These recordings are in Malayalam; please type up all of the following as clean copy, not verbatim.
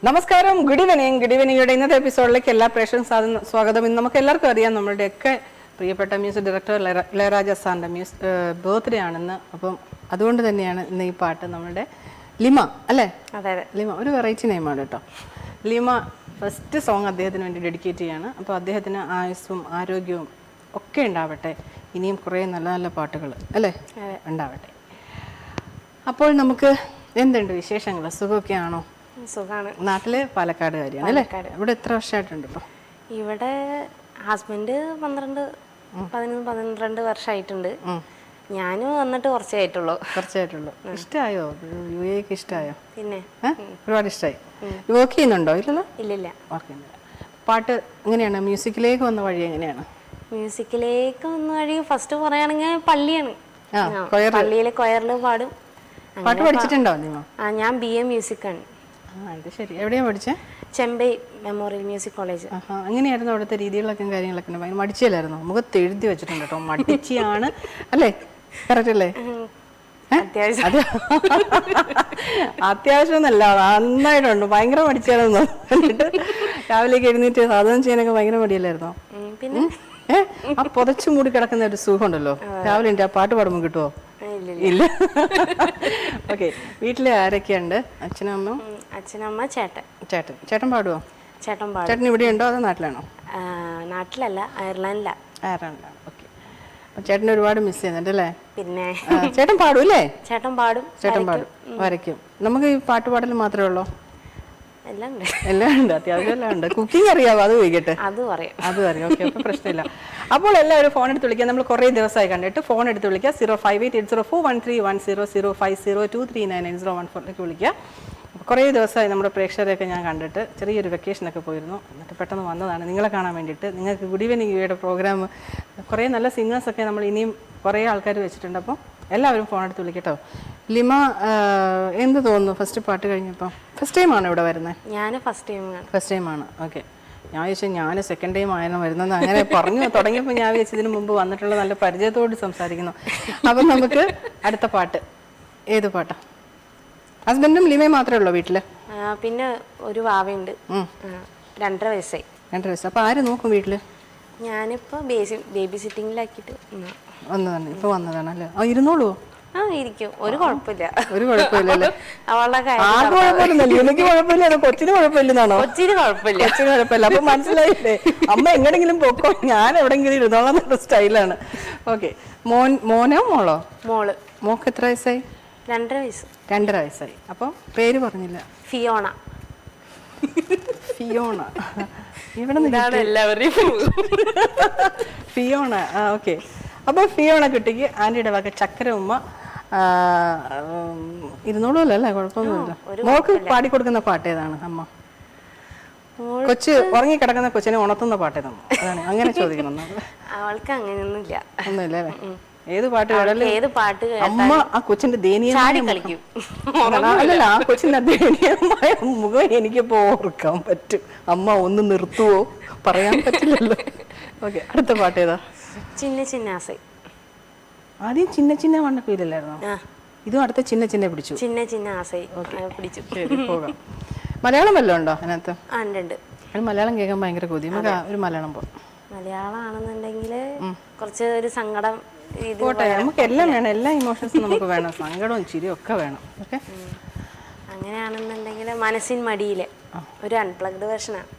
നമസ്കാരം, ഗുഡ് ഈവനിങ്. ഗുഡ് ഈവനിങ്ങയുടെ ഇന്നത്തെ എപ്പിസോഡിലേക്ക് എല്ലാ പ്രേക്ഷകർക്കും സ്വാഗതം. ഇന്ന് നമുക്ക് എല്ലാവർക്കും അറിയാം, നമ്മളുടെയൊക്കെ പ്രിയപ്പെട്ട മ്യൂസിക് ഡയറക്ടർ ഇളയരാജ സാറിൻ്റെ ബർത്ത്ഡേ ആണെന്ന്. അപ്പം അതുകൊണ്ട് തന്നെയാണ് ഇന്ന് ഈ പാട്ട് നമ്മളുടെ ലിമ അല്ലേ? അതെ അതെ, ലിമ ഒരു വെറൈറ്റി നെയിമാണ് കേട്ടോ. ലിമ ഫസ്റ്റ് സോങ് അദ്ദേഹത്തിന് വേണ്ടി ഡെഡിക്കേറ്റ് ചെയ്യാണ്. അപ്പോൾ അദ്ദേഹത്തിന് ആയുസ്സും ആരോഗ്യവും ഒക്കെ ഉണ്ടാവട്ടെ, ഇനിയും കുറേ നല്ല നല്ല പാട്ടുകൾ അല്ലേ ഉണ്ടാവട്ടെ. അപ്പോൾ നമുക്ക് എന്തുണ്ട് വിശേഷങ്ങൾ? സുഖമൊക്കെ ആണോ? സുഖാണ്. നാട്ടില് പാലക്കാട് കാര്യമാണ് അല്ലേ? ഇവിടെ എത്ര വർഷമായിട്ടുണ്ട് ഇപ്പൊ? ഇവിടെ ഹസ്ബൻഡ് 12 വർഷമായിട്ടുണ്ട്. ഞാനും വന്നിട്ട് കുറച്ചായിട്ടുള്ളൂ. ഇഷ്ടമായോ യു എക്ക്? ഇഷ്ടമായോ? പിന്നെ ഒരുപാട് ഇഷ്ടമായി. വർക്ക് ചെയ്യുന്നുണ്ടോ? ഇല്ലല്ലോ. ഇല്ലില്ല, വർക്ക് ചെയ്യുന്നില്ല. പാട്ട് എങ്ങനെയാണ് മ്യൂസിക്കിലേക്ക് വന്ന വഴി? എങ്ങനെയാണ് മ്യൂസിക്കിലേക്ക് വന്ന വഴി? ഫസ്റ്റ് പറയുകയാണെങ്കിൽ പള്ളിയാണ്. പള്ളിയിലെ കൊയറിൽ പാടും. പാട്ട് പഠിച്ചിട്ടുണ്ടോ? ഞാൻ BA മ്യൂസിക് ആണ്. ശരി. എവിടെയാ പഠിച്ചേ? Chembai memorial music college. അങ്ങനെയായിരുന്നു അവിടുത്തെ രീതികളൊക്കെ കാര്യങ്ങളൊക്കെ? ഭയങ്കര മടിച്ചില്ലായിരുന്നു? മുഖത്ത് എഴുതി വെച്ചിട്ടുണ്ട് കേട്ടോ, മടിച്ചിയാണ് അല്ലേ? കറക്റ്റ് അല്ലേ? അത്യാവശ്യം ഒന്നല്ല, നന്നായിട്ടുണ്ട്. ഭയങ്കര മടിച്ചായിരുന്നു. രാവിലേക്ക് എഴുന്നേറ്റ് സാധനം ചെയ്യാനൊക്കെ ഭയങ്കര മടിയല്ലായിരുന്നോ? പിന്നെ ആ പുതച്ചു മൂടി കിടക്കുന്ന ഒരു സുഖമുണ്ടല്ലോ, രാവിലെ ആ പാട്ട് പാടുമ്പോൾ കിട്ടുമോ? ഇല്ല. ഓക്കെ. വീട്ടില് ആരൊക്കെയുണ്ട്? അച്ഛനമ്മ? അച്ഛനമ്മ, ചേട്ടൻ. ചേട്ടൻ പാടുവോ? ചേട്ടൻ ഇവിടെ ഉണ്ടോ അതോ നാട്ടിലാണോ? നാട്ടിലല്ല, അയർലാൻഡിലാണ്. അയർലാൻഡിലാണ്. ഓക്കെ. ചേട്ടൻ ഒരുപാട് മിസ് ചെയ്യുന്നുണ്ട് അല്ലേ? പിന്നെ ചേട്ടൻ പാടും അല്ലേ? ചേട്ടൻ പാടും, വരയ്ക്കും. നമുക്ക് ഈ പാട്ട് പാടൽ മാത്രമേ ഉള്ളൂ? എല്ലാം ഉണ്ട്, അത്യാവശ്യം എല്ലാം ഉണ്ട്. കുക്കിംഗ് അറിയാവോ? അത് ചോദിക്കട്ടെ. അതും അറിയാം. ഓക്കെ, അപ്പൊ പ്രശ്നമില്ല. അപ്പോൾ എല്ലാവരും ഫോൺ എടുത്ത് വിളിക്കുക. നമ്മൾ കുറേ ദിവസമായി കണ്ടിട്ട്. ഫോൺ എടുത്ത് വിളിക്കുക. 05880413100 05023999014 വിളിക്കുക. കുറേ ദിവസമായി നമ്മുടെ പ്രേക്ഷകരെയൊക്കെ ഞാൻ കണ്ടിട്ട്. ചെറിയൊരു വെക്കേഷനൊക്കെ പോയിരുന്നു, എന്നിട്ട് പെട്ടെന്ന് വന്നതാണ് നിങ്ങളെ കാണാൻ വേണ്ടിയിട്ട്. നിങ്ങൾക്ക് ഗുഡ് ഈവനിങ് യുടെ പ്രോഗ്രാം കുറേ നല്ല സിംഗേഴ്സൊക്കെ നമ്മൾ ഇനിയും കുറേ ആൾക്കാർ വെച്ചിട്ടുണ്ട്. അപ്പം എല്ലാവരും ഫോൺ എടുത്ത് വിളിക്കട്ടോ. ലിമ, എന്ത് തോന്നുന്നു ഫസ്റ്റ് പാട്ട് കഴിഞ്ഞപ്പോൾ? ഫസ്റ്റ് ടൈം ആണോ ഇവിടെ വരുന്നത്? ഞാൻ ഫസ്റ്റ് ടൈമാണ്. ഓക്കെ. ഞാൻ ചോദിച്ചാൽ ഞാൻ സെക്കൻഡ് ടൈം ആയിരുന്നു വരുന്നത്. അങ്ങനെ പറഞ്ഞു തുടങ്ങിയപ്പോൾ ഞാൻ ഇതിന് മുമ്പ് വന്നിട്ടുള്ള നല്ല പരിചയത്തോട് സംസാരിക്കുന്നു. അപ്പം നമുക്ക് അടുത്ത പാട്ട് ഏത് പാട്ടാ? ഹസ്ബൻഡും ലിമയും മാത്രമേ ഉള്ളൂ വീട്ടില്? പിന്നെ ഒരു വാവയുണ്ട്, 2.5 വയസ്സായി. 2.5 വയസ്സ്. അപ്പൊ ആര് നോക്കും വീട്ടില്? ഞാനിപ്പോ ബേബി സിറ്റിങ്ങിലാക്കിട്ട് വന്നതാണ്. ഇപ്പൊ വന്നതാണ് അല്ലേ? ഇരുന്നോളൂ. ഇരിക്കും, ഒരു കുഴപ്പമില്ല. അവളുടെ എനിക്ക് കുഴപ്പമില്ല, കൊച്ചിന് കുഴപ്പമില്ലെന്നാണോ? കൊച്ചിന് കുഴപ്പമില്ല. അപ്പൊ മനസ്സിലായില്ലേ? അമ്മ എങ്ങനെങ്കിലും പൊക്കോ, ഞാൻ എവിടെങ്കിലും ഇരുന്നോളാം എന്നുള്ള സ്റ്റൈലാണ്. ഓക്കെ. മോനോ മോളോ? മോക്ക് എത്ര വയസ്സായി? 2.5 വയസ്സ്. 2.5 വയസ്സായി. അപ്പൊ പേര് പറഞ്ഞില്ല. ഫിയോണ. ഇവിടെ ഫിയോണ. ഓക്കെ. അപ്പൊ ഫിയോണ കുട്ടിക്ക് ആന്റിയുടെ വക ചക്കര ഉമ്മ ഇരുന്നോളൂല്ലോ അല്ലേ? കുഴപ്പമൊന്നുമില്ല. മോൾക്ക് പാടിക്കൊടുക്കുന്ന പാട്ട് ഏതാണ് അമ്മ? കൊച്ച് ഉറങ്ങിക്കിടക്കുന്ന കൊച്ചിനെ ഉണർത്തുന്ന പാട്ട് ഏതാണ്? അതാണ് അങ്ങനെ ചോദിക്കണം. അവൾക്ക് അങ്ങനെയൊന്നുമില്ല. ഒന്നുമില്ല അല്ലേ? ഏത് പാട്ട് ഏത് പാട്ട് അമ്മ ആ കൊച്ചിന്റെ ദയനീയമായ കളിക്കും. അല്ലല്ല, ആ കൊച്ചിന്റെ ദയനീയമായ മുഖം എനിക്കിപ്പോ ഓർക്കാൻ പറ്റും. അമ്മ ഒന്ന് നിർത്തുവോ പറയാൻ പറ്റില്ലല്ലോ. ഓക്കെ, അടുത്ത പാട്ട് ഏതാ? ചിന്ന ചിന്ന ആസൈ. ആദ്യം ചിന്ന ചിന്ന വണ്ണപ്പേരില്ലായിരുന്നോ? ഇതും അടുത്ത ചിന്ന ചിന്ന പിടിച്ചു. ചിന്ന ചിന്ന ആസൈ പിടിച്ചു. പോകാം. മലയാളം വല്ലതും ഉണ്ടോ അതിനകത്ത്? ഉണ്ട്. അത് മലയാളം കേൾക്കാൻ ഭയങ്കര കൊതി. നമുക്ക് ഒരു മലയാളം പോകാം. മലയാളം ആണെന്നുണ്ടെങ്കിൽ കുറച്ച് ഒരു സങ്കടം പോട്ടെ, നമുക്ക് എല്ലാം വേണം, എല്ലാ ഇമോഷൻസും നമുക്ക് വേണം, സങ്കടവും ചിരിയും ഒക്കെ വേണം. ഓക്കെ, അങ്ങനെയാണെന്നുണ്ടെങ്കിൽ മനസ്സിൻ മടിയിലെ ഒരു അൺപ്ലഗ്ഡ് വേർഷനാണ്.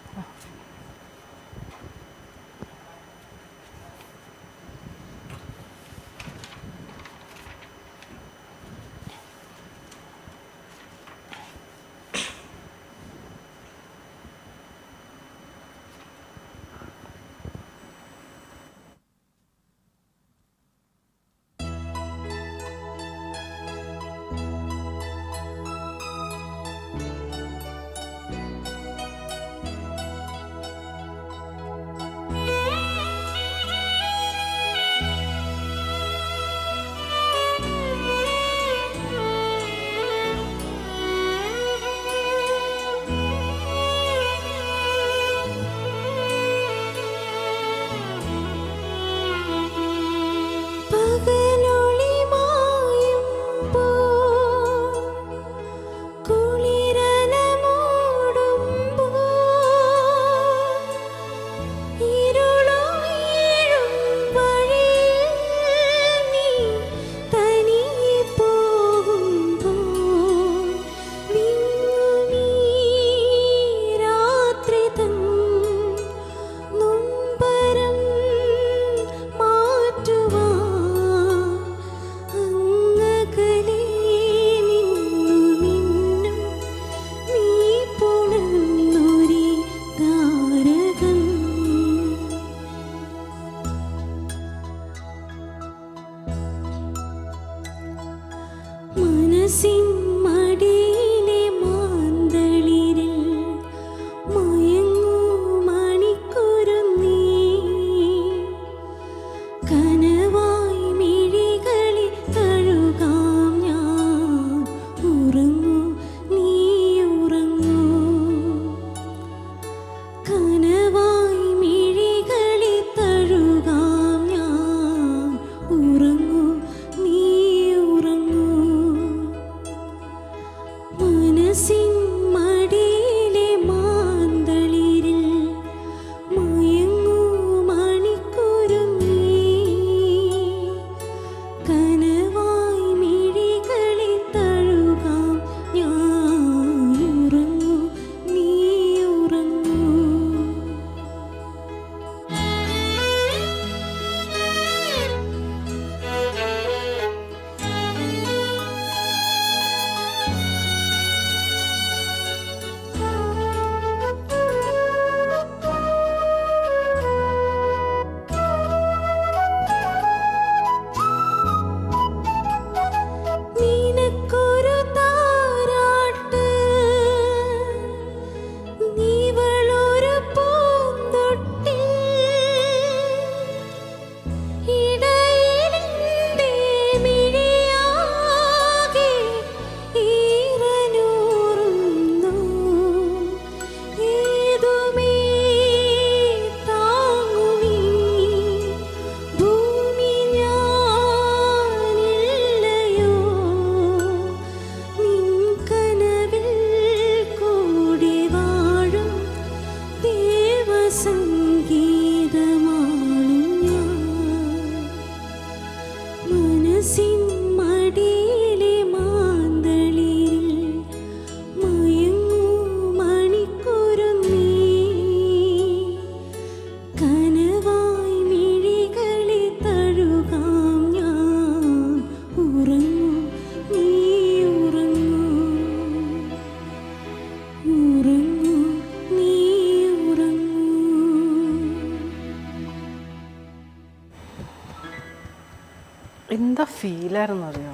എന്താ ഫീലായിരുന്നു അറിയോ?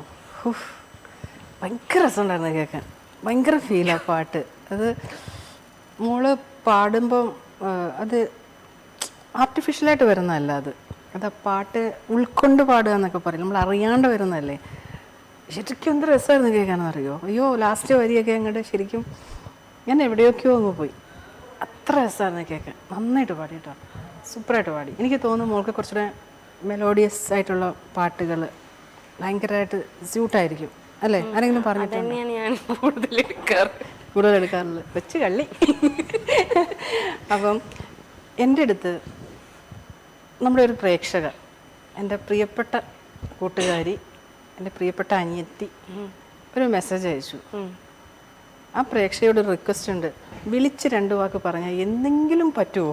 ഭയങ്കര രസമുണ്ടായിരുന്നു കേൾക്കാൻ, ഭയങ്കര ഫീലാണ് പാട്ട്. അത് മോള് പാടുമ്പം അത് ആർട്ടിഫിഷ്യലായിട്ട് വരുന്നതല്ല അത് പാട്ട് ഉൾക്കൊണ്ട് പാടുക എന്നൊക്കെ പറയും, നമ്മൾ അറിയാണ്ട് വരുന്നതല്ലേ. ശരിക്കും എന്ത് രസമായിരുന്നു കേൾക്കാനെന്ന് അറിയോ. അയ്യോ ലാസ്റ്റ് വരിയൊക്കെ അങ്ങോട്ട് ശരിക്കും ഞാൻ എവിടെയൊക്കെയോ അങ്ങ് പോയി. അത്ര രസമായിരുന്നു കേൾക്കാൻ. നന്നായിട്ട് പാടി കേട്ടോ, സൂപ്പറായിട്ട് പാടി. എനിക്ക് തോന്നുന്നു മോൾക്ക് കുറച്ചുകൂടെ മെലോഡിയസ് ആയിട്ടുള്ള പാട്ടുകൾ ഭയങ്കരമായിട്ട് സ്യൂട്ടായിരിക്കും അല്ലേ? ആരെങ്കിലും പറഞ്ഞിട്ടുണ്ടോ? ഞാൻ കൂടുതൽ എടുക്കാറുള്ളത് വെച്ച് കള്ളി. അപ്പം എൻ്റെ അടുത്ത് നമ്മുടെ ഒരു പ്രേക്ഷക, എൻ്റെ പ്രിയപ്പെട്ട കൂട്ടുകാരി, എൻ്റെ പ്രിയപ്പെട്ട അനിയത്തി ഒരു മെസ്സേജ് അയച്ചു. ആ പ്രേക്ഷകയോട് റിക്വസ്റ്റ് ഉണ്ട്, വിളിച്ച് 2 വാക്ക് പറഞ്ഞാൽ എന്തെങ്കിലും പറ്റുമോ?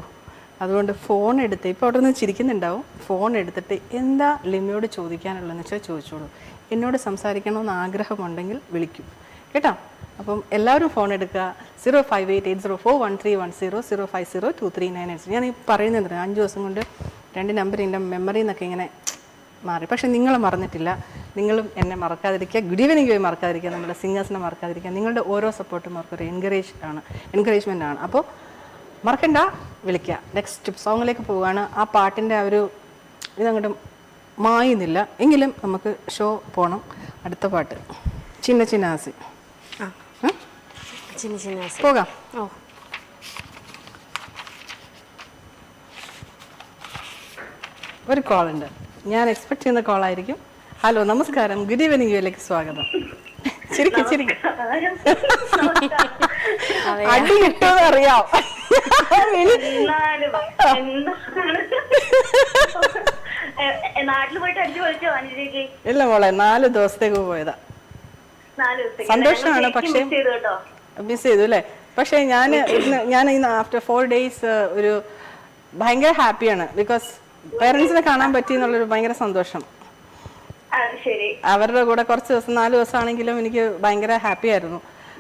അതുകൊണ്ട് ഫോൺ എടുത്ത്, ഇപ്പോൾ അവിടെ നിന്ന് ചിരിക്കുന്നുണ്ടാവും, ഫോൺ എടുത്തിട്ട് എന്താ ലിമിയോട് ചോദിക്കാനുള്ളതെന്ന് വെച്ചാൽ ചോദിച്ചോളൂ. എന്നോട് സംസാരിക്കണമെന്ന് ആഗ്രഹമുണ്ടെങ്കിൽ വിളിക്കും കേട്ടോ. അപ്പം എല്ലാവരും ഫോൺ എടുക്കുക. 0588041310 0502398. ഞാൻ ഈ പറയുന്നത് 5 ദിവസം കൊണ്ട് 2 നമ്പർ എൻ്റെ മെമ്മറിയിൽ നിന്നൊക്കെ ഇങ്ങനെ മാറി. പക്ഷെ നിങ്ങൾ മറന്നിട്ടില്ല, നിങ്ങളും എന്നെ മറക്കാതിരിക്കുക, ഗുഡ് ഈവനിങ് പോയി മറക്കാതിരിക്കുക, നമ്മുടെ സിംഗേഴ്സിനെ മറക്കാതിരിക്കുക. നിങ്ങളുടെ ഓരോ സപ്പോർട്ടും അവർക്കൊരു എൻകറേജ്മെൻ്റ് ആണ്. അപ്പോൾ മറക്കണ്ട, വിളിക്കുക. നെക്സ്റ്റ് സോങ്ങിലേക്ക് പോവുകയാണ്. ആ പാട്ടിൻ്റെ ആ ഒരു ഇതങ്ങോട്ട് മായുന്നില്ല, എങ്കിലും നമുക്ക് ഷോ പോകണം. അടുത്ത പാട്ട് ചിന്ന ചിന്നാസി. പോകാം. ഒരു കോളുണ്ട്, ഞാൻ എക്സ്പെക്ട് ചെയ്യുന്ന കോളായിരിക്കും. ഹലോ, നമസ്കാരം, ഗുഡ് ഈവനിങ് യുയിലേക്ക് സ്വാഗതം. ശരിക്കും ശരിക്കും അടി കിട്ടുമെന്ന് അറിയാം. ഇല്ല മോളെ, 4 ദിവസത്തേക്ക് പോയതാ. സന്തോഷമാണ്, പക്ഷേ മിസ് ചെയ്തു അല്ലേ. പക്ഷേ ഞാൻ ഇന്ന് ആഫ്റ്റർ 4 days ഒരു ഭയങ്കര ഹാപ്പിയാണ്. ബിക്കോസ് പേരൻസിനെ കാണാൻ പറ്റി എന്നുള്ളൊരു ഭയങ്കര സന്തോഷം. അവരുടെ കൂടെ കുറച്ച് ദിവസം, 4 ദിവസമാണെങ്കിലും എനിക്ക് ഭയങ്കര ഹാപ്പി ആയിരുന്നു.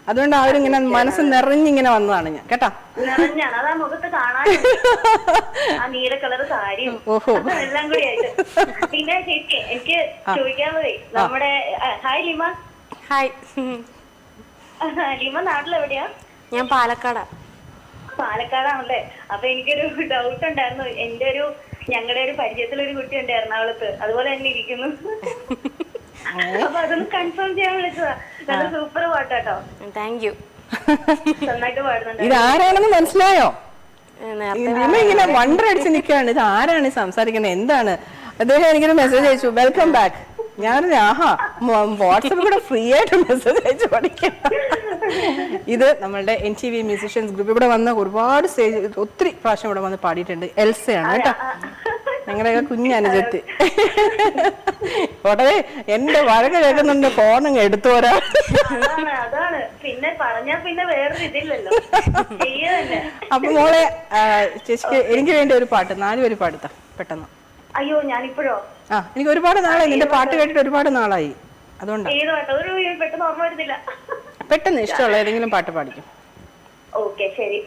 അതുകൊണ്ട് അവരിങ്ങനെ മനസ്സ് നിറഞ്ഞിങ്ങനെ വന്നതാണ് ഞാൻ കേട്ടാ. ഓഹോ, പിന്നെ എനിക്ക് ചോദിക്കാനുള്ളതേ, നമ്മുടെ ഹായ് ലിമ. ഹായ് ലിമ നാട്ടിലെവിടെയാ? ഞാൻ പാലക്കാടാണല്ലേ. അപ്പൊ എനിക്കൊരു ഡൗട്ട് ഉണ്ടായിരുന്നു. ഞങ്ങളുടെ ഒരു പരിചയത്തിലൊരു കുട്ടിയുണ്ട് എറണാകുളത്ത്, അതുപോലെ തന്നെ ഇരിക്കുന്നു. അപ്പൊ അതൊന്ന് കൺഫേം ചെയ്യാൻ വിളിച്ചതാ. നല്ല സൂപ്പർ പാട്ടാട്ടോ. Thank you. നന്നായിട്ട് പാടുന്നുണ്ട്. ഇത് ആരാണെന്ന് മനസ്സിലായോ? ഇങ്ങനെ വണ്ടർ അടിച്ച് നിൽക്കുകയാണ്, ഇത് ആരാണ് സംസാരിക്കുന്നത്, എന്താണ്? അദ്ദേഹം എനിക്കൊരു മെസ്സേജ് അയച്ചു, വെൽക്കം ബാക്ക്. ഞാൻ ആഹാ, വാട്സപ്പിൽ കൂടെ ഫ്രീ ആയിട്ട് മെസ്സേജ് അയച്ചു പഠിക്കാം. ഇത് നമ്മളുടെ NTV മ്യൂസിഷ്യൻസ് ഗ്രൂപ്പ് ഇവിടെ വന്ന് ഒരുപാട് ഒത്തിരി പ്രാവശ്യം ഇവിടെ വന്ന് പാടിയിട്ടുണ്ട്. എൽസയാണ് കേട്ടോ, ഞങ്ങളുടെയൊക്കെ കുഞ്ഞനുജത്തി. ഉടനെ എന്റെ വഴക്ക് കേൾക്കുന്നുണ്ട്, ഫോണങ്ങ് എടുത്തു പോരാ. അപ്പൊ മോളെ, ചേച്ചിക്ക് എനിക്ക് വേണ്ടി ഒരു പാട്ട് 4 വരി പാടുത്ത പെട്ടെന്ന്. അയ്യോ, ഞാനിപ്പോഴോ? എനിക്ക് ഒരുപാട് നാളായി നിന്റെ പാട്ട് കേട്ടിട്ട്, ഒരുപാട് നാളായി. അതുകൊണ്ടാണ് പെട്ടെന്ന് ഇഷ്ടമുള്ള ഏതെങ്കിലും പാട്ട് പാടിക്കും. ഓക്കെ ശരി.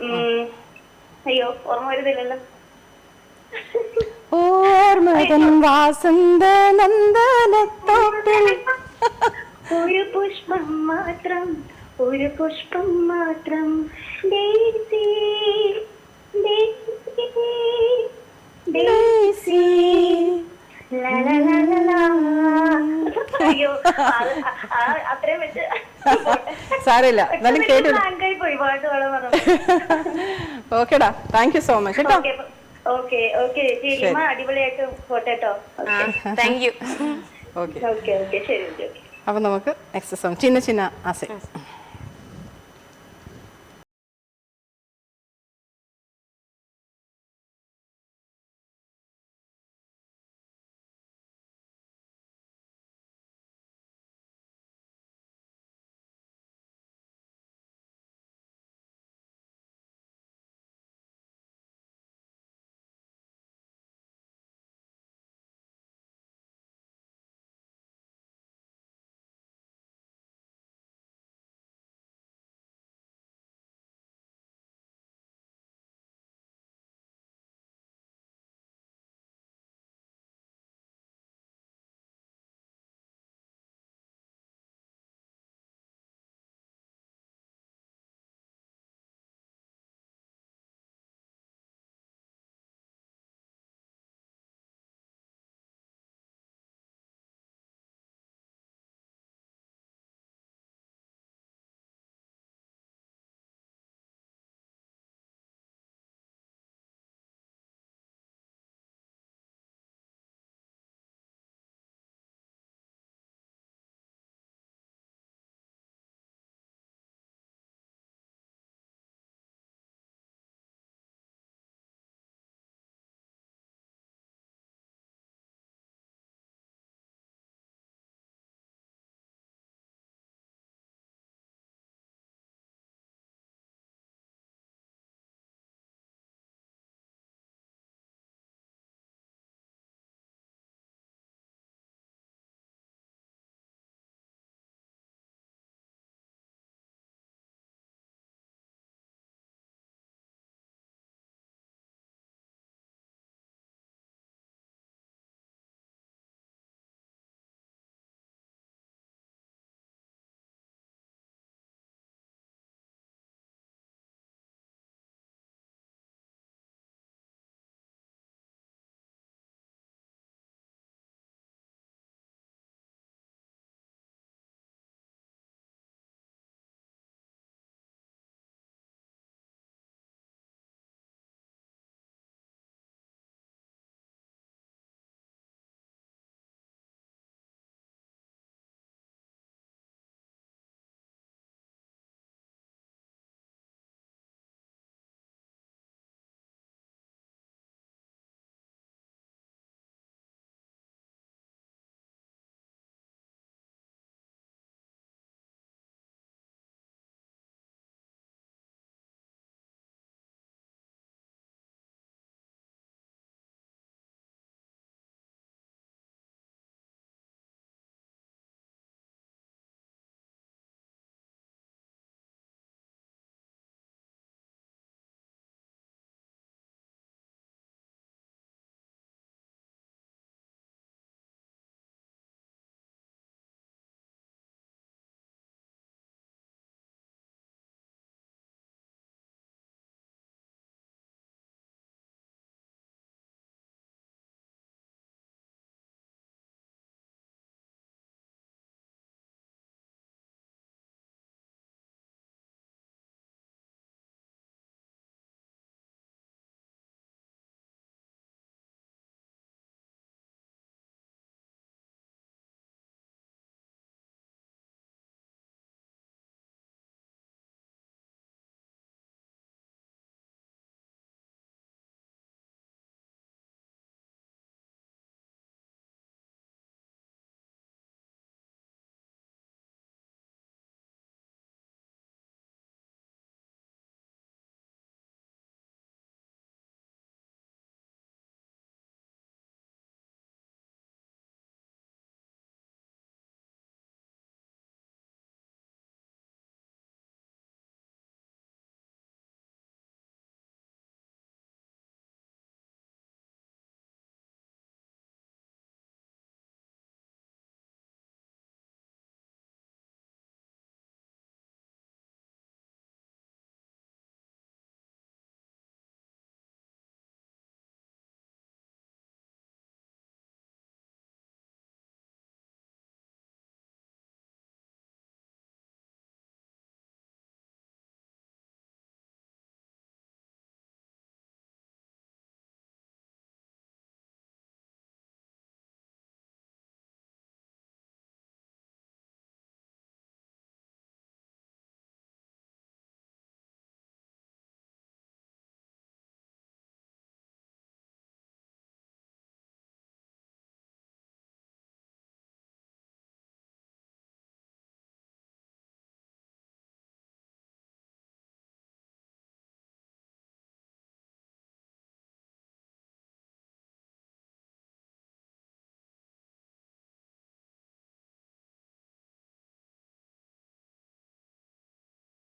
അയ്യോ, ഓർമ്മ വരുന്നില്ലല്ലോ. ഓർമ്മതൻ വാസന്ത നന്ദനത്തോപ്പിൽ ഒരു പുഷ്പം മാത്രം, ഒരു പുഷ്പം മാത്രം. അയ്യോ, അത്രയും വെച്ച് സാരമില്ല, എന്നാലും കേട്ടില്ല. പോയി പാട്ട് പാടാൻ പറഞ്ഞു. ഓക്കെടാ, താങ്ക് യു സോ മച്ച് കേട്ടോ. ഓക്കെ ഓക്കെ, ലിമ അടിപൊളിയായിട്ട് പോട്ടെട്ടോ. Thank you. ഓക്കെ ഓക്കെ, ശരി. അപ്പൊ നമുക്ക് നെക്സ്റ്റ് സോങ് ചിന്ന ചിന്ന ആസെ.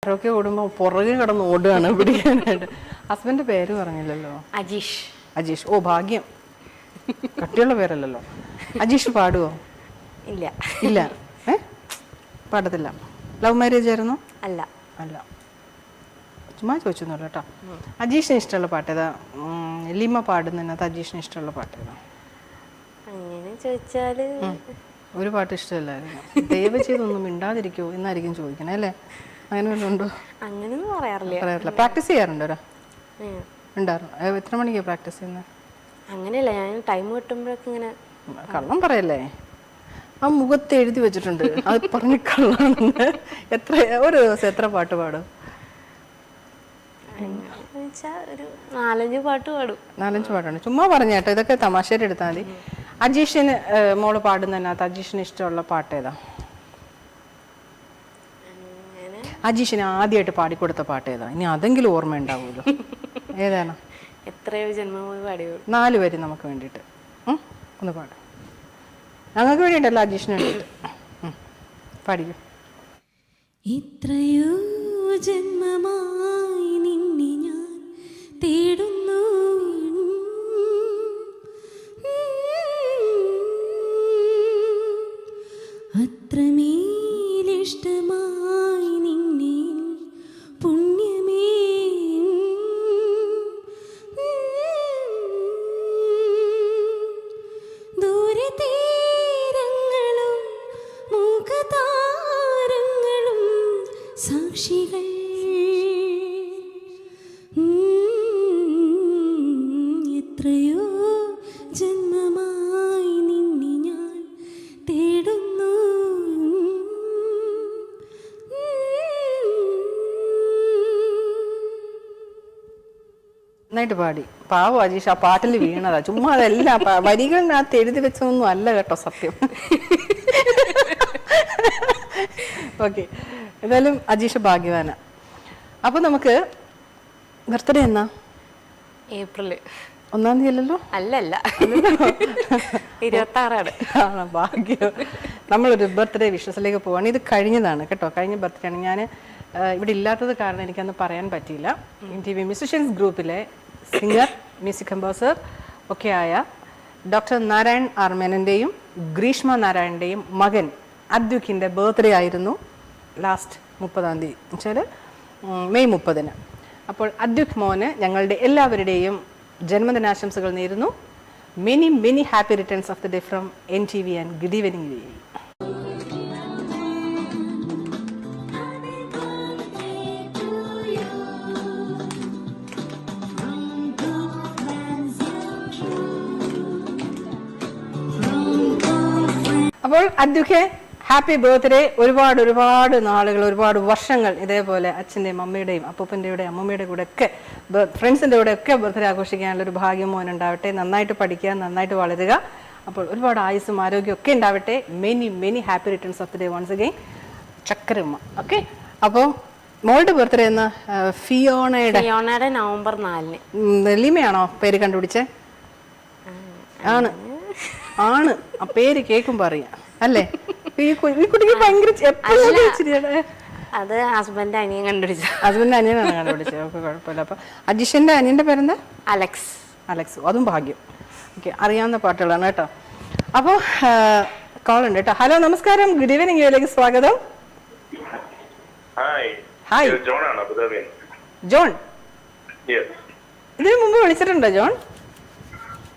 ആരൊക്കെ ഓടുമ്പോൾ പുറകെ കിടന്ന് ഓടുകയാണ് പിടിക്കാനായിട്ട്. ഹസ്ബൻഡ് പേര് പറഞ്ഞില്ലല്ലോ. അജീഷ്. അജീഷ്. ഓ ഭാഗ്യം, കട്ടിയുള്ള പേരല്ലല്ലോ. അജീഷ് പാടുവോ? ഇല്ല ഇല്ല. പാടത്തില്ല. ലവ് മാരേജ് ആയിരുന്നു? അല്ല. അല്ല, ചുമ്മാ ചോദിച്ചൊന്നുമല്ല കേട്ടോ. അജീഷിന് ഇഷ്ടമുള്ള പാട്ട് ഏതാ? ലിമ പാടുന്നതിനകത്ത് അജീഷിന് ഇഷ്ടമുള്ള പാട്ട് ഏതാ? അങ്ങനെ ചോദിച്ചാല് ഒരു പാട്ട് ഇഷ്ടമല്ലായിരുന്നു. ദയവ് ചെയ്തൊന്നും മിണ്ടാതിരിക്കുമോ എന്നായിരിക്കും ചോദിക്കണേ അല്ലേ? അങ്ങനെ വല്ലതും ഉണ്ടോ? അങ്ങനെയൊന്നും പറയാറില്ല. പ്രാക്ടീസ് ചെയ്യാറുണ്ടോ? ഉണ്ടായിരുന്നു. എത്ര മണിക്കാണ് പ്രാക്ടീസ് ചെയ്യുന്നത്? അങ്ങനെയല്ല, ഞാൻ ടൈം കിട്ടുമ്പോഴൊക്കെ ഇങ്ങനെ. കള്ളം പറയല്ലേ, ആ മുഖത്ത് എഴുതി വെച്ചിട്ടുണ്ട് അത് പറഞ്ഞ് കള്ളാണെന്ന്. ഒരു ദിവസം എത്ര പാട്ട് പാടും? ഒരു 4-5 പാട്ട് പാടും. 4-5 പാട്ടാണ്. ചുമ്മാ പറഞ്ഞേട്ടോ, ഇതൊക്കെ തമാശയുടെ എടുത്താൽ മതി. അജീഷിന് മോള് പാടുന്നതിനകത്ത് അജീഷിന് ഇഷ്ടമുള്ള പാട്ട് ഏതാ? അജീഷിന് ആദ്യമായിട്ട് പാടിക്കൊടുത്ത പാട്ട് ഏതാ? ഇനി അതെങ്കിലും ഓർമ്മ ഉണ്ടാവുമല്ലോ. ഏതാണ്? എത്രയോ ജന്മമായി പാടിയോ. 4 വരി നമുക്ക് വേണ്ടിയിട്ട് ഒന്ന് പാടും. ഞങ്ങൾക്ക് വേണ്ടിയിട്ടല്ല, അജീഷിന് വേണ്ടിയിട്ട് പാടിക്കും. ഇത്രയോ ജന്മമായി നിന്നെ ഞാൻ തേടുന്നു, അത്രമേലിഷ്ടമായി നിന്നെ പുണ്യമേ, ദൂരെ തീരങ്ങളും മുഖതാരങ്ങളും സാക്ഷികൾ, എത്രയോ ജന്മമായി നിന്നെ ഞാൻ തേടുന്നു. നന്നായിട്ട് പാടി. പാവം അജീഷ് ആ പാട്ടിൽ വീണതാ. ചുമ്മാ അതെല്ലാം വരികളിനകത്ത് എഴുതി വെച്ചതൊന്നും അല്ല കേട്ടോ സത്യം. ഓക്കെ, എന്തായാലും അജീഷ് ഭാഗ്യവാന. അപ്പൊ നമുക്ക് ബർത്ത്ഡേ എന്നാ? ഏപ്രിൽ 1-ാം തീയതി അല്ലല്ലോ? അല്ലല്ല, 26. ഭാഗ്യം. നമ്മളൊരു ബർത്ത്ഡേ വിഷസിലേക്ക് പോവാണ്. ഇത് കഴിഞ്ഞതാണ് കേട്ടോ, കഴിഞ്ഞ ബർത്ത്ഡേ ആണ്. ഞാൻ ഇവിടെ ഇല്ലാത്തത് കാരണം എനിക്കന്ന് പറയാൻ പറ്റിയില്ല. NTV മ്യൂസിഷ്യൻസ് ഗ്രൂപ്പിലെ സിംഗർ, മ്യൂസിക് കമ്പോസർ ഒക്കെ ആയ ഡോക്ടർ നാരായൺ ആർ മേനന്റെയും ഗ്രീഷ്മ നാരായണൻ്റെയും മകൻ അദ്വിക്കിൻ്റെ ബർത്ത്ഡേ ആയിരുന്നു ലാസ്റ്റ് 30-ാം തീയതി, എന്നുവെച്ചാൽ മെയ് 30-ന്. അപ്പോൾ അദ്വിക് മോന് ഞങ്ങളുടെ എല്ലാവരുടെയും ജന്മദിനാശംസകൾ നേരുന്നു. Many many happy returns of the day from NTV and good evening. അപ്പോൾ അദ്വിക്കെ ഹാപ്പി ബർത്ത്ഡേ. ഒരുപാട് നാളുകൾ, ഒരുപാട് വർഷങ്ങൾ ഇതേപോലെ അച്ഛൻ്റെയും അമ്മയുടെയും അപ്പൂപ്പൻ്റെയും അമ്മമ്മയുടെ കൂടെ ഒക്കെ ഫ്രണ്ട്സിൻ്റെ കൂടെ ഒക്കെ ബർത്ത്ഡേ ആഘോഷിക്കാനുള്ള ഒരു ഭാഗ്യം മോനുണ്ടാവട്ടെ. നന്നായിട്ട് പഠിക്കുക, നന്നായിട്ട് വളരുക. അപ്പോൾ ഒരുപാട് ആയുസ്സും ആരോഗ്യം ഒക്കെ ഉണ്ടാവട്ടെ. Many many happy returns of the day once again ചക്കരമ്മ. ഓക്കെ, അപ്പോൾ മോളുടെ ബർത്ത്ഡേ എന്ന ഫിയോണയുടെ നവംബർ 4-ന്. ലിമയാണോ പേര് കണ്ടുപിടിച്ചേ? ആണ്. ആ പേര് കേൾക്കുമ്പോൾ അറിയാം അല്ലേ? ഈ കുട്ടിക്ക് ഭയങ്കര അത് ഹസ്ബൻഡ് അനിയൻ കണ്ടുപിടിച്ചു. ഹസ്ബൻഡ് അനിയനാണ് കണ്ടുപിടിച്ചത്. ഓക്കെ, കുഴപ്പമില്ല. അപ്പൊ അജിഷിന്റെ അനിയന്റെ പേരെന്താ? അലക്സ്. അതും ഭാഗ്യം. ഓക്കെ, അറിയാവുന്ന പാട്ടുകളാണ് കേട്ടോ. അപ്പോൾ കോൾ ഉണ്ട് കേട്ടോ. ഹലോ, നമസ്കാരം, ഗുഡ് ഈവനിങ്, യിലേക്ക് സ്വാഗതം. Hi John. ഇതിനു മുമ്പ് വിളിച്ചിട്ടുണ്ടോ ജോൺ?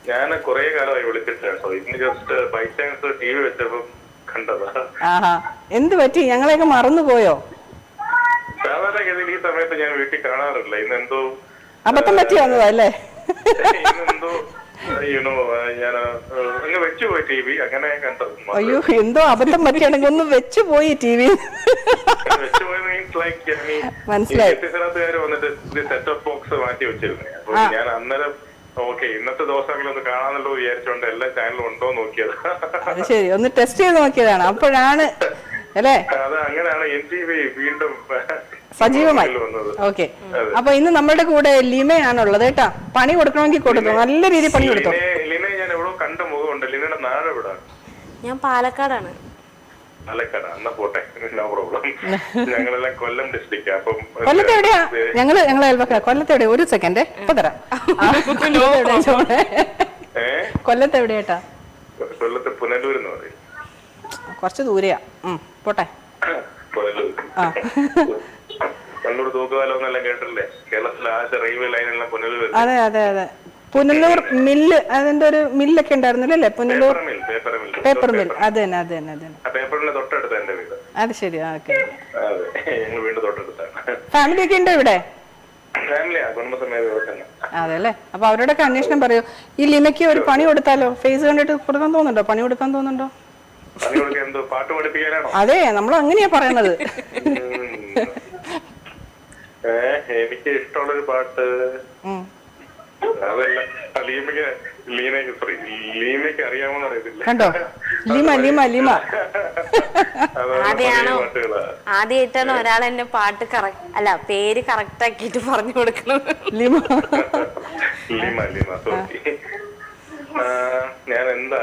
ഞാൻ കുറെ കാലമായി വിളിച്ചിട്ടുണ്ടോ? ഇന്ന് ജസ്റ്റ് ബൈ ചാൻസ് TV വെച്ചപ്പോ കണ്ടതാ. ആഹാ, എന്ത് പറ്റി? ഞങ്ങളെയൊക്കെ മറന്നുപോയോ? സാധാരണഗതിയിൽ ഈ സമയത്ത് ഞാൻ വീട്ടിൽ കാണാറില്ല. ഇന്നെന്തോ അബദ്ധം പറ്റി വന്നതാ അല്ലേ? ഇന്നെന്തോ ഞാൻ അങ്ങ് വെച്ചുപോയി TV, അങ്ങനെ കണ്ടത്. അയ്യോ, എന്തോ അബദ്ധം പറ്റിയാണെങ്കിൽ ഒന്ന് വെച്ചുപോയി TV. വെച്ചുപോയി മീൻസ് ലൈക്ക് മനസ്സിലായി. വന്നിട്ട് സെറ്റ് ഓഫ് ബോക്സ് മാറ്റി വെച്ചിരുന്നേ. അപ്പൊ ഞാൻ അന്നേരം ഓക്കെ ഇന്നത്തെ ദിവസങ്ങളൊന്ന് കാണാന്നല്ലോ വിചാരിച്ചോണ്ട് എല്ലാ ചാനലും ഉണ്ടോ നോക്കിയത്. അത് ശരി, ഒന്ന് ടെസ്റ്റ് ചെയ്ത് നോക്കിയതാണ്. അപ്പോഴാണ് അല്ലേ? അത് അങ്ങനെയാണ് NTV വീണ്ടും സജീവമായി. ഓക്കെ, അപ്പൊ ഇന്ന് നമ്മുടെ കൂടെ ലിമയാണുള്ളത് കേട്ടാ. പണി കൊടുക്കണമെങ്കിൽ കൊടുത്തു, നല്ല രീതിയിൽ പണി കൊടുത്തു. ലിനെ ഞാൻ എവിടെ കണ്ട മുഖമുണ്ട്. ലിനയുടെ നാട് എവിടെ? ഞാൻ പാലക്കാടാണ്. പാലക്കാട്. എന്നാ പോട്ടെ, നോ പ്രോബ്ലം. ഞങ്ങളെല്ലാം കൊല്ലം ഡിസ്ട്രിക്റ്റ്. അപ്പം കൊല്ലത്ത് എവിടെയാ? ഞങ്ങളെ അയൽവക്ക. കൊല്ലത്ത് എവിടെയാ? ഒരു സെക്കൻഡ് ഇപ്പൊ തരാം. കൊല്ലത്ത് എവിടെയാട്ടാ? കൊല്ലത്ത് പുനലൂർ എന്ന് പറയും. കുറച്ച് ദൂരെയാ. പോട്ടെ. കണ്ണൂർ തൂക്കുപാലം എന്നെല്ലാം കേട്ടില്ലേ? കേരളത്തിലെ ആദ്യത്തെ റെയിൽവേ ലൈനെല്ലാം പുനലൂർ. അതെ അതെ അതെ. പുനലൂർ മില്ല്, അതിന്റെ ഒരു മില്ലൊക്കെ ഉണ്ടായിരുന്നില്ലേ? Punalur paper mill. അത് തന്നെ അത് തന്നെ അത് തന്നെ. പേപ്പറിന്റെ തൊട്ടടുത്ത് എന്റെ വീട്. അത് ശരി. ഓക്കെ. ഞങ്ങൾ വീണ്ടും തൊട്ടടുത്താണ്. ഫാമിലി ഒക്കെ ഉണ്ടോ ഇവിടെ? ഫാമിലിയാ, കുടുംബസമേതം. അതെ അല്ലേ. അപ്പൊ അവരോടൊക്കെ അന്വേഷണം പറയൂ. ഈ ലിമയ്ക്ക് ഒരു പണി കൊടുത്താലോ? ഫേസ് കണ്ടിട്ട് കൊടുക്കാൻ തോന്നുന്നുണ്ടോ? പണി കൊടുക്കാൻ തോന്നുന്നുണ്ടോ? പാട്ട് പഠിപ്പിക്കാനാണോ? അതെ, നമ്മൾ അങ്ങനെയാ പറയണത്. എനിക്ക് ഇഷ്ടമുള്ളൊരു പാട്ട് അതല്ല, ലീമയ്ക്ക് അറിയാമെന്ന് അറിയത്തില്ല. കണ്ടോ? ലിമ ലിമ ലിമ. ആദ്യമായിട്ടാണ് ഒരാൾ എന്നെ പാട്ട് പേര് കറക്റ്റ് ആക്കിട്ട് പറഞ്ഞു കൊടുക്കുന്നത്. ലിമ ലിമ ലിമ. ഞാൻ എന്താ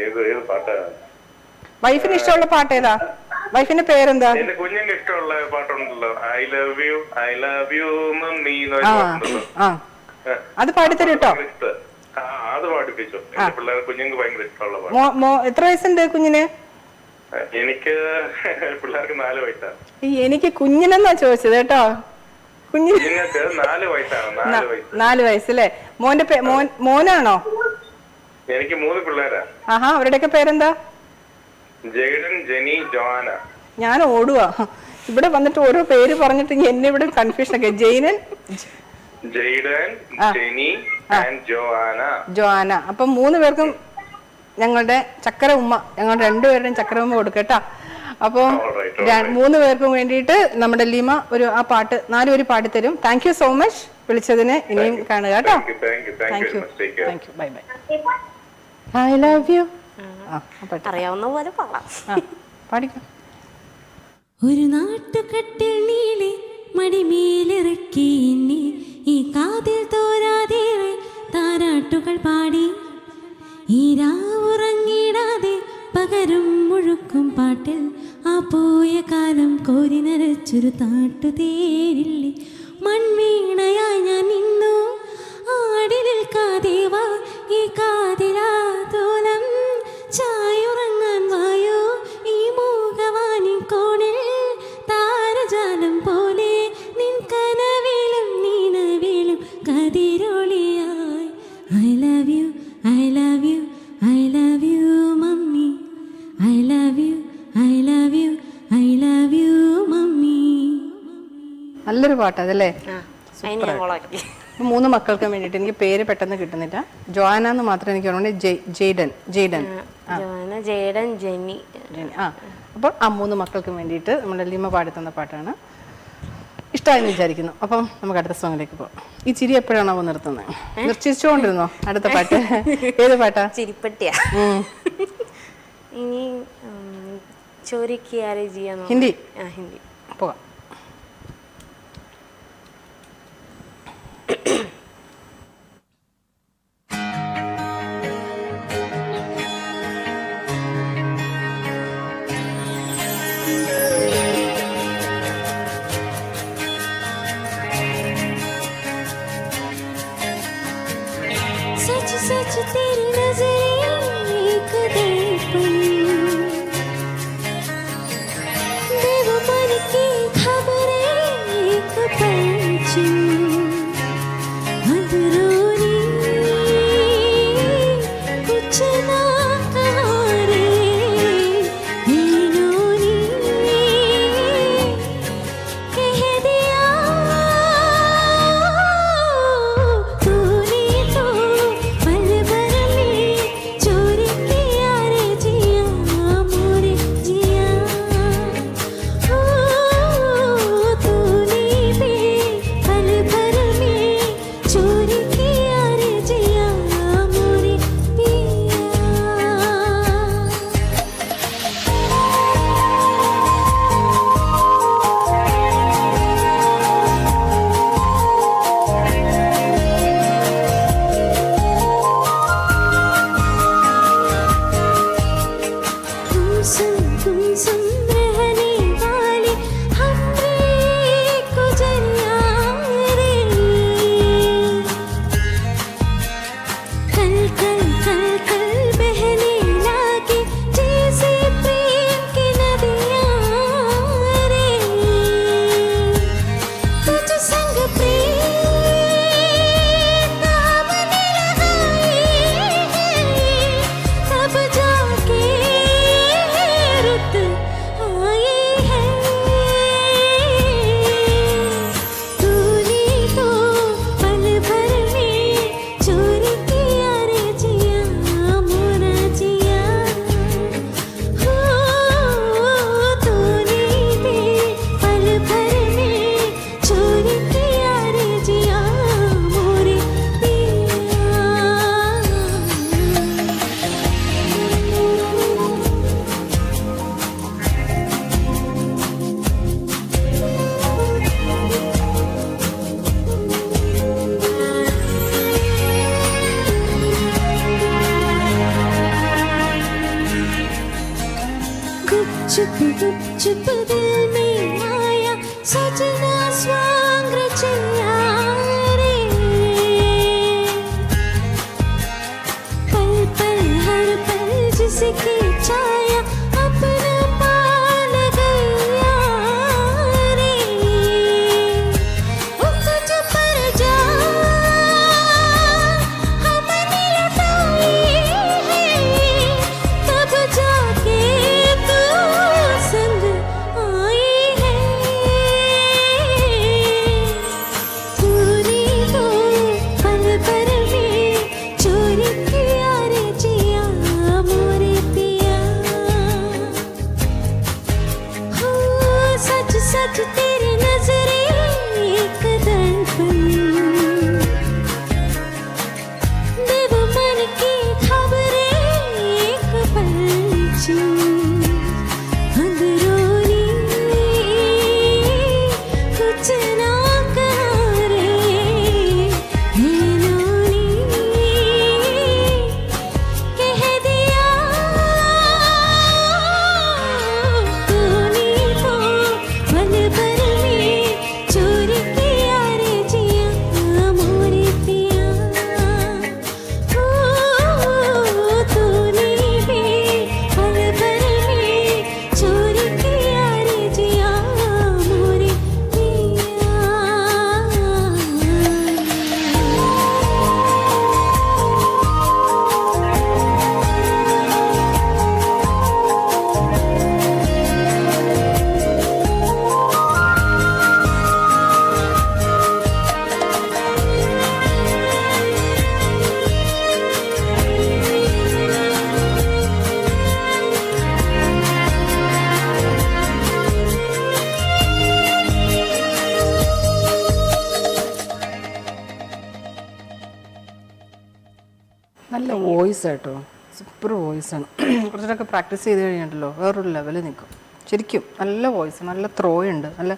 ഏത് പാട്ടാ? വൈഫിന് ഇഷ്ടമുള്ള പാട്ട് ഏതാ? വൈഫിന്റെ പേരെന്താ? എന്റെ കുഞ്ഞിന്റെ ഇഷ്ടമുള്ള പാട്ടുണ്ടല്ലോ, ഐ ലവ് യു മമ്മി. അത് പാടിത്തരും കേട്ടോ. അത് പാടിപ്പിച്ചു. എന്റെ പിള്ളേർ കുഞ്ഞുങ്ങൾക്ക് ഭയങ്കര ഇഷ്ടമുള്ള പാട്ട്. എത്ര വയസ്സുണ്ട് കുഞ്ഞിന്? എനിക്ക് പിള്ളേർക്ക് 4 വയസ്സാണ്. എനിക്ക് കുഞ്ഞിനെന്നാ ചോദിച്ചത് കേട്ടോ. കുഞ്ഞുങ്ങൾക്ക് 4 വയസ്സാണ്. 4 വയസ്സല്ലേ? മോനാണോ? എനിക്ക് 3 പിള്ളേരാ. ആഹാ. അവരുടെയൊക്കെ പേരെന്താ? Jaden, Jeni, Jona. ഞാൻ ഓടുവാ ഇവിടെ വന്നിട്ട് ഓരോ പേര് പറഞ്ഞിട്ട് എന്നെ ഇവിടെ കൺഫ്യൂഷൻ ഒക്കെ. Jayden, Jenny and Joanna. അപ്പം 3 പേർക്കും ഞങ്ങളുടെ ചക്കര ഉമ്മ, ഞങ്ങളുടെ 2 പേരുടെയും ചക്കര ഉമ്മ കൊടുക്കട്ടാ. അപ്പം 3 പേർക്കും വേണ്ടിയിട്ട് നമ്മുടെ ലിമ ആ പാട്ട് 4 പേര് പാടിത്തരും. താങ്ക് യു സോ മച്ച് വിളിച്ചതിന്. ഇനിയും കാണുക കേട്ടോ. Thank you. Bye bye. I love U. അറിയാവുന്ന പോലെ പാടാം. പാടിക്കാം. ഒരു നാട്ടുകട്ടിൽ നീളെ മടിമേലിറക്കി എന്നെ ഈ കാതിൽ തോരാതേറെ താരാട്ടുകൾ പാടി ഈ രാവുറങ്ങിടാതെ പകരും മുഴുക്കും പാട്ടിൽ ആ പോയ കാലം കോരി നരച്ചൊരു താട്ടുതേരില്ലേ മൺവീണയായി ഞാൻ നിന്നു ആടി നിൽക്കാദേവാ ഈ കാതിലാതോലം ചായുറങ്ങാൻ വായോ ഈ മൂകവാനിൻ കോണിൽ താരജാലം പോലെ നിൻ കനവിലും നീനവിലും കതിരൊളിയായി I love you I love you I love you mummy I love you I love you I love you mummy. നല്ലൊരു പാട്ട് അതല്ലേ? 3 മക്കൾക്ക് വേണ്ടിയിട്ട്. എനിക്ക് പേര് പെട്ടെന്ന് കിട്ടുന്നില്ല. ജോആന എന്ന് മാത്രം എനിക്ക് ഓർമ്മ. ജെയ്ഡൻ. ജെനി. അപ്പോൾ ആ 3 മക്കൾക്ക് വേണ്ടിയിട്ട് നമ്മുടെ ലിമ പാടിത്തന്ന പാട്ടാണ്. ഇഷ്ടമായെന്ന് വിചാരിക്കുന്നു. അപ്പം നമുക്ക് അടുത്ത സോങ്ങിലേക്ക് പോകാം. ഈ ചിരി എപ്പോഴാണോ നിർത്തുന്നത്? നിർച്ചിച്ചുകൊണ്ടിരുന്നോ? അടുത്ത പാട്ട് ഏത് പാട്ടാ? ചിരിപ്പട്ടിയാ. ഇനി ചോരിക്ക് ചെയ്യാനോ? ഹിന്ദി. ഹിന്ദി പോകാം. सच सच तेरी नजरें एक दर्पण बेवफाई की खबरें एक परचम अंदरूनी कुछ ना कहा रे इन्होंने कह दिया तूने तो पल भर में चुप दिल में आया सजना स्वांग रचया रे पल पल हर पल जिसकी छाया अपना पाल गया रे ओ तुझ पर जा हमने लुटाई है तब जाके तू संग आई है तूने तो पल पर में चोरी किया रे जिया मोरे पिया हो सच सच तेरी नजरे एक दर्पण देव मन की खबरें एक पलची अंदरूनी कुछ ना कहा रे नैनोनी कह दिया तूने तो पल पर में चोरी किया रे जिया मोरे पिया ओ तूने भी पल पर में चोरी किया रे जिया मोरे पिया നല്ല വോയിസ് കേട്ടോ, സൂപ്പർ വോയിസാണ്. കുറച്ചൊക്കെ പ്രാക്ടീസ് ചെയ്ത് കഴിഞ്ഞിട്ടല്ലോ വേറൊരു ലെവലിൽ നിൽക്കും. ശരിക്കും നല്ല വോയിസ്, നല്ല ത്രോ ഉണ്ട്. നല്ല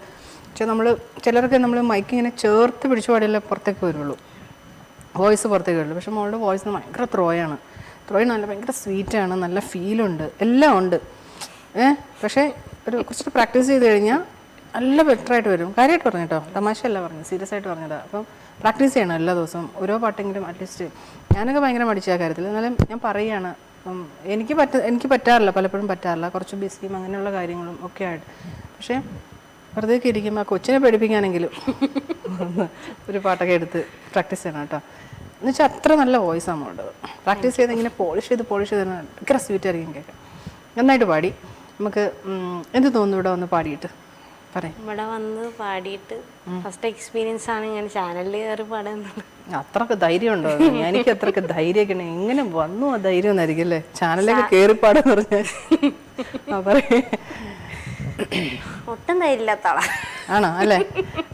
പക്ഷേ നമ്മൾ ചിലർക്ക് നമ്മൾ മൈക്ക് ഇങ്ങനെ ചേർത്ത് പിടിച്ചു പാടിയല്ലേ പുറത്തേക്ക് വരുള്ളൂ, വോയിസ് പുറത്തേക്ക് വരുള്ളൂ. പക്ഷേ മോളുടെ വോയിസ് ഭയങ്കര ത്രോയാണ്. നല്ല ഭയങ്കര സ്വീറ്റാണ്, നല്ല ഫീലുണ്ട്, എല്ലാം ഉണ്ട്. പക്ഷേ കുറച്ച് പ്രാക്ടീസ് ചെയ്ത് കഴിഞ്ഞാൽ നല്ല ബെറ്ററായിട്ട് വരും. കാര്യമായിട്ട് പറഞ്ഞു കേട്ടോ, തമാശയല്ല പറഞ്ഞു, സീരിയസ് ആയിട്ട് പറഞ്ഞതാണ്. അപ്പം പ്രാക്ടീസ് ചെയ്യണം എല്ലാ ദിവസവും, ഓരോ പാട്ടെങ്കിലും അറ്റ്ലീസ്റ്റ്. ഞാനൊക്കെ ഭയങ്കര മടിച്ച ആ കാര്യത്തിൽ. എന്നാലും ഞാൻ പറയുകയാണ്, എനിക്ക് പറ്റാറില്ല, പലപ്പോഴും പറ്റാറില്ല, കുറച്ച് ബിസിയും അങ്ങനെയുള്ള കാര്യങ്ങളും ഒക്കെ ആയിട്ട്. പക്ഷേ വെറുതെ ഇരിക്കുമ്പോൾ ആ കൊച്ചിനെ പഠിപ്പിക്കാനെങ്കിലും ഒരു പാട്ടൊക്കെ എടുത്ത് പ്രാക്ടീസ് ചെയ്യണം കേട്ടോ. എന്നുവെച്ചാൽ അത്ര നല്ല വോയിസാണ് നമ്മളുടെ. പ്രാക്ടീസ് ചെയ്ത് ഇങ്ങനെ പോളിഷ് ചെയ്ത് ഭയങ്കര സ്വീറ്റായിരിക്കും കേൾക്കാം. നന്നായിട്ട് പാടി. നമുക്ക് എന്ത് തോന്നുന്നു ഇവിടെ വന്ന് പാടിയിട്ട്? പറയാം. ഇവിടെ വന്ന് പാടിയിട്ട് ഫസ്റ്റ് എക്സ്പീരിയൻസ് ആണ് ഞാൻ ചാനലിൽ കയറി പാടുന്നത്. അത്രക്ക് ധൈര്യം ഉണ്ടോ? എനിക്ക് അത്രക്ക് ധൈര്യമൊക്കെ ഉണ്ട്. എങ്ങനെ വന്നു ആ ധൈര്യം എന്നായിരിക്കും അല്ലേ, ചാനലിലേക്ക് കയറി പാടാന്ന് പറഞ്ഞാൽ. ഒട്ടും ധൈര്യമില്ലാത്ത ആളാ. ആണോ? അല്ലേ?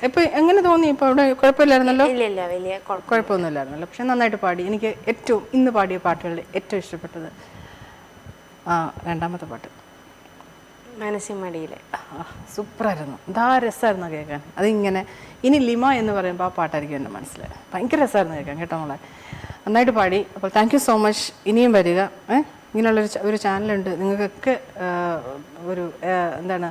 ഇപ്പൊ എങ്ങനെ തോന്നി? ഇപ്പൊ അവിടെ കുഴപ്പമില്ലായിരുന്നല്ലോ? ഇല്ല, വലിയ കുഴപ്പമൊന്നുമില്ലായിരുന്നല്ലോ. പക്ഷെ നന്നായിട്ട് പാടി. എനിക്ക് ഏറ്റവും ഇന്ന് പാടിയ പാട്ടുകളിൽ ഏറ്റവും ഇഷ്ടപ്പെട്ടത് രണ്ടാമത്തെ പാട്ട്, മനസ്സിമടിയിലെ. സൂപ്പറായിരുന്നു. എന്താ രസമായിരുന്നു കേൾക്കാൻ. അതിങ്ങനെ ഇനി ലിമ എന്ന് പറയുമ്പോൾ ആ പാട്ടായിരിക്കും എൻ്റെ മനസ്സിൽ. ഭയങ്കര രസമായിരുന്നു കേൾക്കാൻ കേട്ടോ മോളെ. നന്നായിട്ട് പാടി. അപ്പോൾ താങ്ക് യു സോ മച്ച്. ഇനിയും വരിക. ഇങ്ങനെയുള്ളൊരു ചാനലുണ്ട് നിങ്ങൾക്കൊക്കെ. എന്താണ്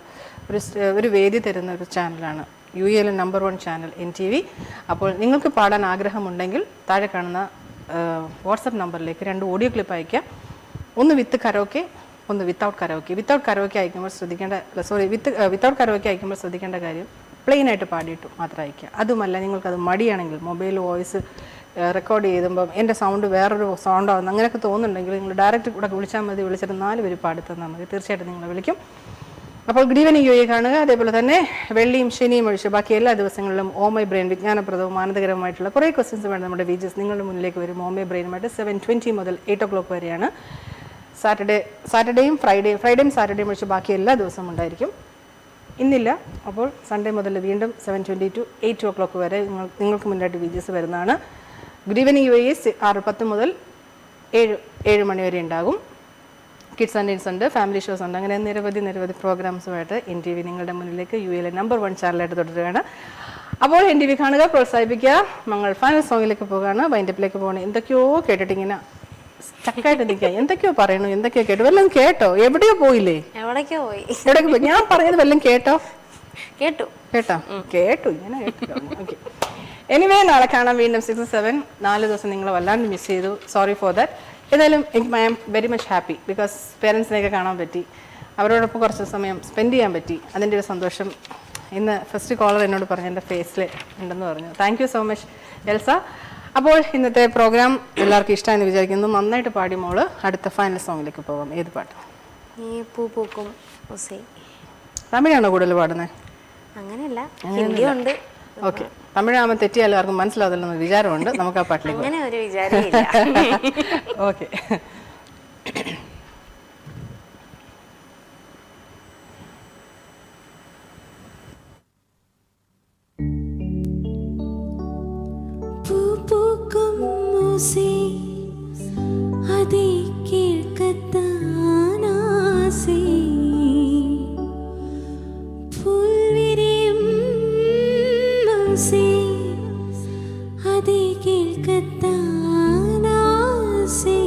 ഒരു വേദി തരുന്ന ഒരു ചാനലാണ് UAL നമ്പർ 1 ചാനൽ NTV. അപ്പോൾ നിങ്ങൾക്ക് പാടാൻ ആഗ്രഹമുണ്ടെങ്കിൽ താഴെ കാണുന്ന വാട്സപ്പ് നമ്പറിലേക്ക് 2 ഓഡിയോ ക്ലിപ്പ് അയയ്ക്കാം. ഒന്ന് വിത്ത് കരോക്കെ, ഒന്ന് വിത്തൗട്ട് കരോക്കെ. വിത്തൗട്ട് കരോക്കെ അയക്കുമ്പോൾ വിത്തൗട്ട് കരോക്കെ അയക്കുമ്പോൾ ശ്രദ്ധിക്കേണ്ട കാര്യം പ്ലെയിൻ ആയിട്ട് പാടിയിട്ട് മാത്രം അയക്കുക. അതുമല്ല നിങ്ങൾക്കത് മടിയാണെങ്കിൽ മൊബൈൽ വോയിസ് റെക്കോർഡ് ചെയ്യുമ്പോൾ എൻ്റെ സൗണ്ട് വേറൊരു സൗണ്ട് ആവുന്നു അങ്ങനെയൊക്കെ തോന്നുന്നുണ്ടെങ്കിൽ നിങ്ങൾ ഡയറക്റ്റ് കൂടെ വിളിച്ചാൽ മതി. വിളിച്ചിട്ട് 4 പേര് പാടി തന്നാൽ മതി. തീർച്ചയായിട്ടും നിങ്ങളെ വിളിക്കും. അപ്പോൾ ഗുഡ് ഈവനിങ് UAE കാണുക. അതേപോലെ തന്നെ വെള്ളിയും ശനിയും ഒഴിച്ച് ബാക്കി എല്ലാ ദിവസങ്ങളിലും ഓ മൈ ബ്രെയിൻ വിജ്ഞാനപ്രദവും ആനന്ദകരമായിട്ടുള്ള കുറേ ക്വസ്റ്റ്യൻസ് വേണം നമ്മുടെ വീഡിയോസ് നിങ്ങളുടെ മുന്നിലേക്ക് വരും. ഓ മൈ ബ്രെയിനുമായിട്ട് 7:20 മുതൽ 8 o'clock വരെയാണ്. സാറ്റർഡേയും ഫ്രൈഡേയും സാറ്റർഡേയും ഒഴിച്ച് ബാക്കി എല്ലാ ദിവസവും ഉണ്ടായിരിക്കും. ഇന്നില്ല. അപ്പോൾ സൺഡേ മുതൽ വീണ്ടും 7:20 to 8 o'clock വരെ നിങ്ങൾക്ക് മുന്നായിട്ട് വീഡിയോസ് വരുന്നതാണ്. ഗുഡ് ഈവനിങ് UAE 6:10 മുതൽ 7 മണി വരെ ഉണ്ടാകും. കിഡ്സ് ആൻഡ് ഇൻസ് ഉണ്ട്, ഫാമിലി ഷോസ് ഉണ്ട്, അങ്ങനെ നിരവധി പ്രോഗ്രാംസുമായിട്ട് NTV നിങ്ങളുടെ മുന്നിലേക്ക് UAL നമ്പർ 1 ചാനലായിട്ട് തുടരുകയാണ്. അപ്പോൾ NTV കാണുക, പ്രോത്സാഹിപ്പിക്കുക. ഞങ്ങൾ ഫൈനൽ സോങ്ങിലേക്ക് പോകുകയാണ്, വൈൻഡപ്പിലേക്ക് പോകണം. എന്തൊക്കെയോ കേട്ടിട്ട് ഇങ്ങനെ സ്റ്റക്കായിട്ട് നിൽക്കുക. എന്തൊക്കെയോ പറയണു, എന്തൊക്കെയോ കേട്ടു. വല്ലതും കേട്ടോ? എവിടെയോ പോയില്ലേ? എവിടേക്കോ പോയി. എവിടേക്ക് പോയി? ഞാൻ പറഞ്ഞത് വല്ലതും കേട്ടോ? കേട്ടു. ഇങ്ങനെ കേട്ടോ. ഓക്കെ. എനിവേ, നാളെ കാണാം വീണ്ടും 6 7. 4 ദിവസം നിങ്ങൾ വല്ലാണ്ട് മിസ് ചെയ്തു. Sorry for that. ഏതായാലും I am very much happy because പേരൻസിനെയൊക്കെ കാണാൻ പറ്റി, അവരോടൊപ്പം കുറച്ച് സമയം സ്പെൻഡ് ചെയ്യാൻ പറ്റി. അതിൻ്റെ ഒരു സന്തോഷം ഇന്ന് ഫസ്റ്റ് കോളർ എന്നോട് പറഞ്ഞു, എൻ്റെ ഫേസിൽ ഉണ്ടെന്ന് പറഞ്ഞു. Thank you so much Elsa. അപ്പോൾ ഇന്നത്തെ പ്രോഗ്രാം എല്ലാവർക്കും ഇഷ്ടമായെന്ന് വിചാരിക്കുന്നു. നന്നായിട്ട് പാടി മോള്. അടുത്ത ഫൈനൽ സോങ്ങിലേക്ക് പോകാം. ഏത് പാട്ട്? ഈ പൂ പൂക്കും ഒസേ. തമിഴാണോ കൂടുതൽ പാടുന്നത്? അങ്ങനെയല്ല, ഹിന്ദി ഉണ്ട്. ഓക്കെ. തമിഴാകുമ്പോൾ തെറ്റിയാലും ആർക്കും മനസ്സിലാവില്ലെന്ന് വിചാരമുണ്ട്. നമുക്ക് ആ പാട്ടിലേക്ക് അങ്ങനെ ഒരു വിചാരമില്ല. ഓക്കെ. அதை கேட்கத்தான் ஆசை, புல்விரியும் ஓசை, அதை கேட்கத்தான் ஆசை.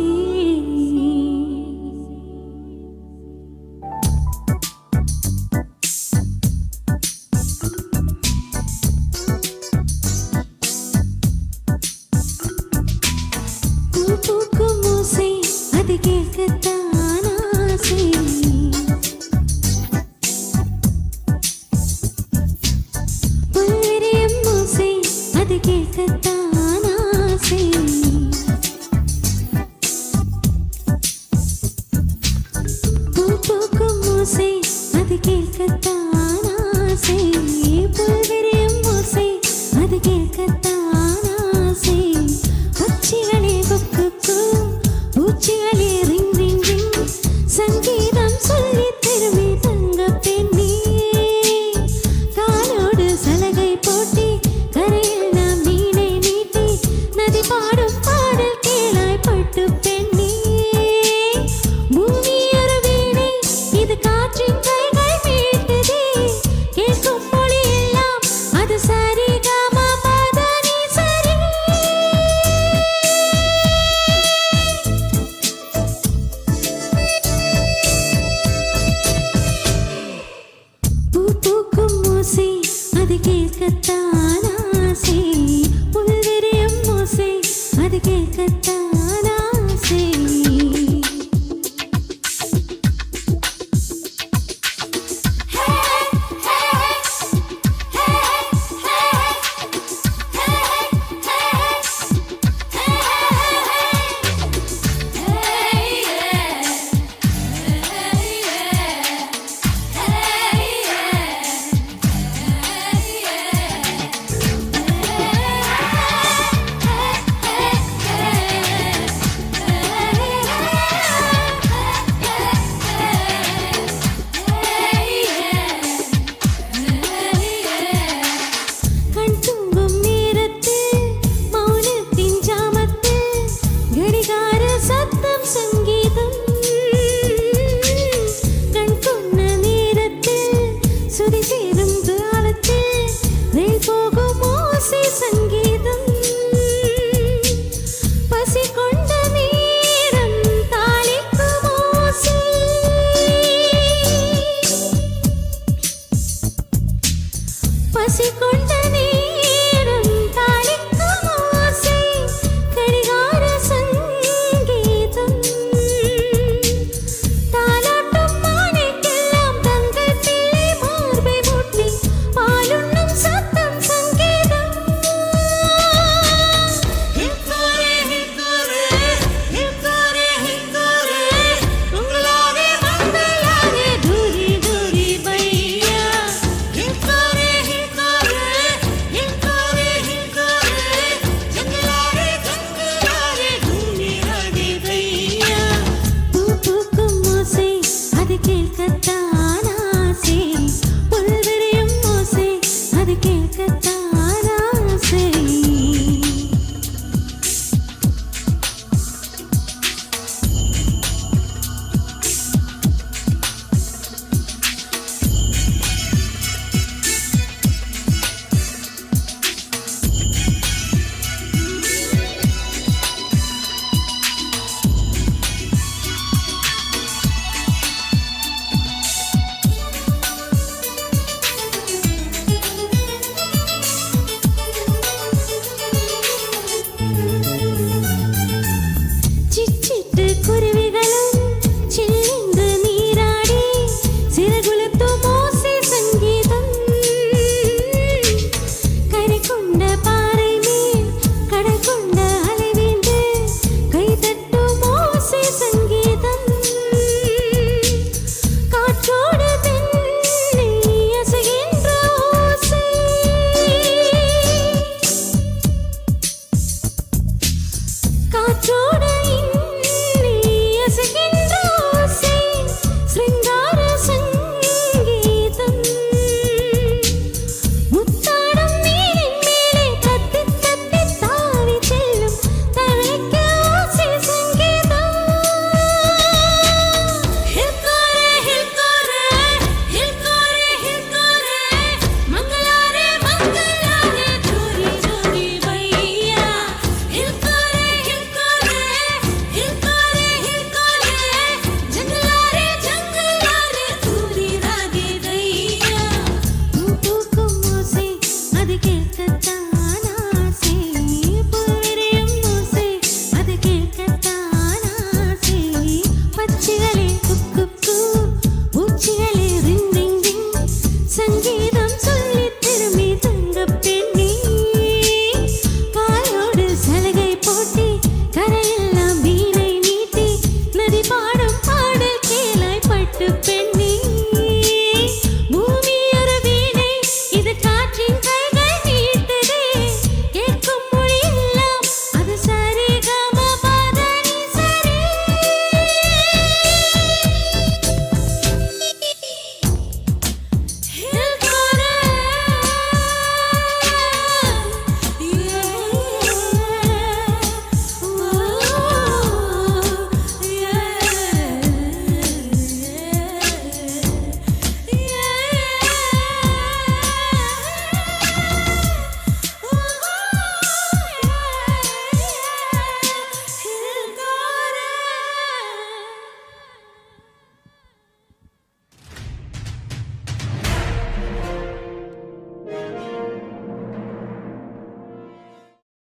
சத்தம்